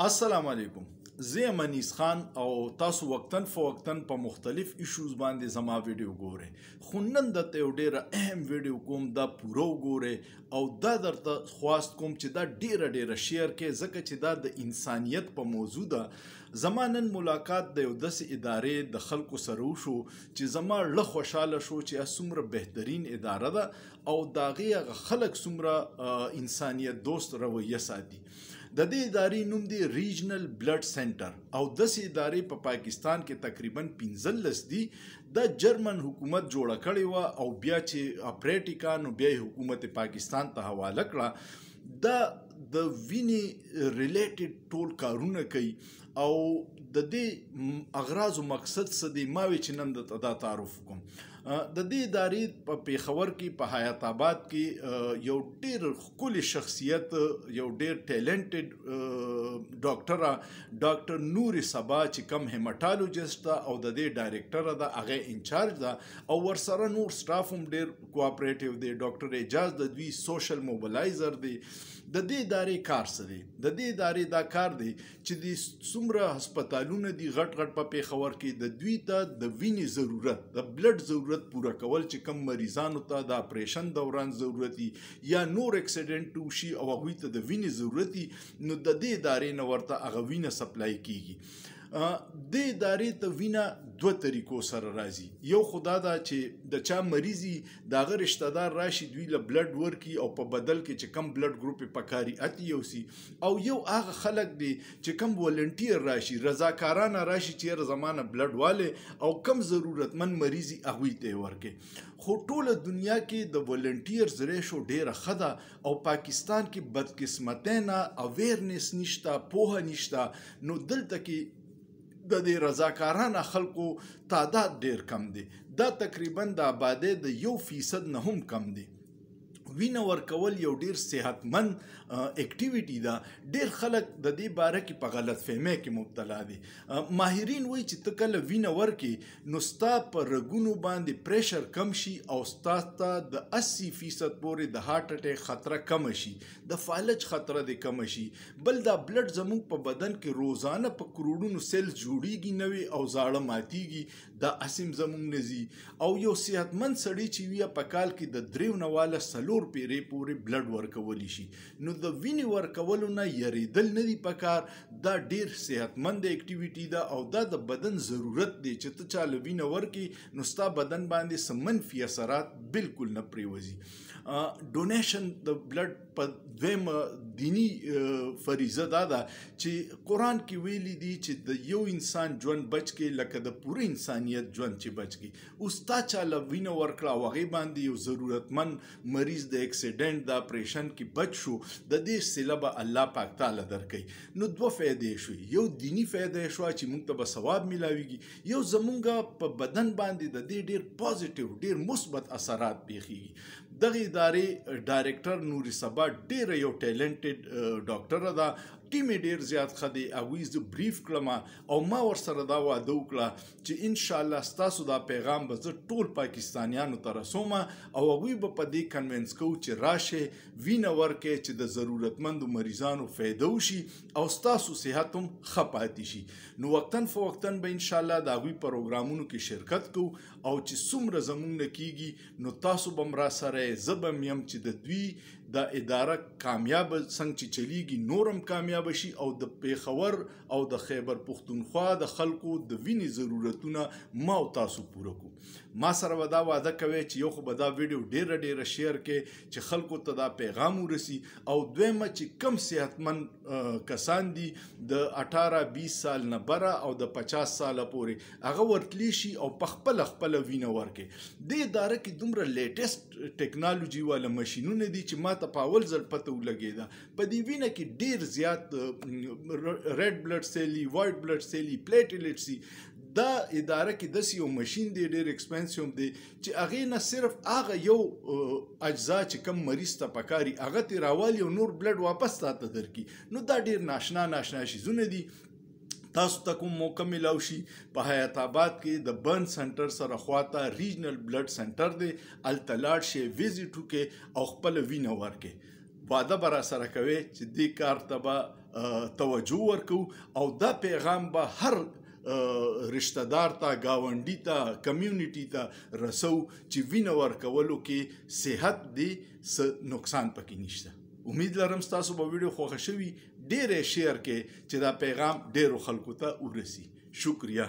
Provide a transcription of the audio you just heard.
السلام علیکم. زه منیس خان او تاسو وقتاً فوقتاً په مختلف ایشوز باندې زما ویډیو ګورئ، خو نن درته یو ډیره اهم ویډیو کوم، دا پوره وګورئ او دا درته خواست کوم چې دا ډیره شیر کړئ، ځکه چې دا د انسانیت په موضوع ده. زما نن ملاقات د یو داسې ادارې د خلکو سره وشو چې زما له خوشحاله شو چې څومره بهترین اداره ده او د هغې هغه خلک څومره انسانیت دوست رویه ساتي. د دې ادارې نوم دی ریجنل بلډ سنټر او داسې ادارې په پاکستان کې تقریبا 15 دي. د جرمن حکومت جوړه کړې وه او بیا چې اپریټ کا نو بیا یې حکومت پاکستان ته حواله کړه. دا د وینې ریلیټډ ټول کارونه کوي او د دې اغراض او مقصد څه دی ما وی چې نن درته دا تعارف کوم. د دې ادارې په پیښور کې په حیات آباد کې یو ډېر ښکلی شخصیت، یو ډېر ټیلنټډ ډاکټر نور صبا چې کم هیماټالوجسټ ده او د دې ډایرکټره ده، هغه انچارج ده او ورسره نور سټاف هم ډېر کوآپریټیو دی. ډاکټر اعجاز د دوی سوشل موبلایزر دی. د دې ادارې کار څه دی؟ د دې ادارې دا کار دی چې د څومره هسپتالونه دي غټ په پیښور کې، د دوی ته د وینې ضرورت، د بلډ ضرورت پوره کول چې کم مریضانو ته د اپریشن دوران ضرورت وي یا نور اکسیډنټ وشي او هغوی ته د وینې ضرورت وي، نو د دې ادارې نه ورته هغه وینه سپلای کیږي. د ادارې ته وینه دوه طریقو سره راځي. یو خو دا ده چې د چا مریضي د هغه رشته دار راشي، دوی له بلډ ورکي او په بدل کې چې کم بلډ ګروپ یې پکاري اتی یوسي. او یو هغه خلک دی چې کم ولنټیر راشي، رضاکارانه راشي چې یاره زمانه بلډ والی او کم ضرورتمند مریضي هغوی ته یې ورکړي. خو ټوله دنیا کې د ولنټیرز ریشو ډیره ښه ده او پاکستان کې بدقسمتۍ نه اویرنس نشته، پوهه نشته. نو دلته کې د دې رضاکارانه خلکو تعداد ډیر کم دی. دا تقریبا د آبادۍ د 1% نه هم کم دی. وینه ورکول یو ډیر صحتمند اکټیویټي ده. ډیر خلک د دې باره کې په غلط فهمۍ کې مبتلا دي. ماهرین وایي چې ته کله وینه ورکې نو ستا په رګونو باندې پریشر کم شي او ستا ته د 80% پورې د هارټ اټیک خطره کم شي، د فالج خطره دې کم شي. بل دا بلډ زموږ په بدن کې روزانه په کروڑونو سیل جوړیږي نوي او زاړه ماتیږي، دا اسیم زموږ نه ځي. او یو صحتمند سړی چې وي په کال کې د 3 نه واله 4 پیرې پورې بلډ ورکولی شي. نو د وینې ورکولو نه یریدل نه دي پکار. دا ډیر صحتمند اکټیویټي ده او دا د بدن ضرورت دی چې ته چاله وینه ورکې نو ستا بدن باندې څه منفي اثرات بالکل نه پرېوځي. ډونیشن د بلډ په دویمه دینی فریضه دا ده چې قرآن کې ویلي دي چې د یو انسان ژوند بچ کې لکه د پوره انسانیت ژوند چې بچ کې. اوس تا چاله وینه ورکړه او هغې باندې یو ضرورتمند مریض د اکسیډنټ د اپریشن کې بچ شو، د دې صله به الله پاک تعالی درکوي. نو دوه فایدې شوې. یو دینی فایده شوه چې موږ ته به ثواب میلاویږي، یو زمونږ په بدن باندې د دې ډیر پازیټیو ډیر مثبت اثرات پیښیږي. دغه ادارې ډایرکټر نوري صبا ډیره یو ټیلنټډ ډاکټره ده، ټیم یې ډیر زیات ښه دی. هغوی زه بریف کړم او ما ورسره دا واده وکړه چې انشاءالله ستاسو دا پیغام به زه ټول پاکستانیانو ته رسوم او هغوی به په دې کنوینس کوو چې راشئ وینه ورکئ چې د ضرورتمندو مریضانو فایده وشي او ستاسو صحت هم ښه پاتې شي. نو وقتاً فوقتاً به انشاءالله د هغوی پروګرامونو کې شرکت کوو او چې څومره زموږ نه کیږي نو تاسو به هم راسره یې، زه به هم یم چې د دوی دا اداره کامیابه څنګه چې چلیږي نور هم کامیابه شي او د پیښور او د خیبر پښتونخوا د خلکو د وینې ضرورتونه ما او تاسو پوره کړو. ما سره به دا وعده کوئ چې یو خو به دا ویډیو ډیره شیر کړئ چې خلکو ته دا پیغام ورسي، او دویمه چې کم صحتمند کسان دي د 18-20 سال نه بره او د 50 ساله پورې هغه ورتلی شي او په خپله وینه ورکړي. دې اداره کې دومره لیټیسټ ټیکنالوژي والا ماشینونه دي چې ما ته په اول ځل پته ولګېده. په دې وینه کې ډیر زیات ریډ بلډ سیلي، وایټ بلډ سیلي، پلیټلیټس دي. دا اداره کې داسې یو ماشین دی ډیر ایکسپنسیو دی چې هغې نه صرف هغه یو اجزا چې کم مریض ته پکاري هغه ترې راوالي او نور بلډ واپس تا ته درکړي. نو دا ډیر ناشنا شیزونه دي. تاسو ته کوم موقع ملاو شي په حیات آباد کې د برن سنټر سره خواته ریجنل بلډ سنټر دی، هلته لاړ شئ، ویزیټ وکړئ او خپله وینه ورکړئ. واده به راسره کوئ چې دې کار ته به توجه ورکو او دا پیغام به هر رشتہ دار ته گاونډي ته کمیونټي ته رسو چې وینه ورکولو کې صحت دی څه نقصان پکې نشته. امید لرم ستاسو به ویډیو خوښه شوي ډېر شیر کې چې دا پیغام ډېرو خلکو ته ورسي. شکریہ.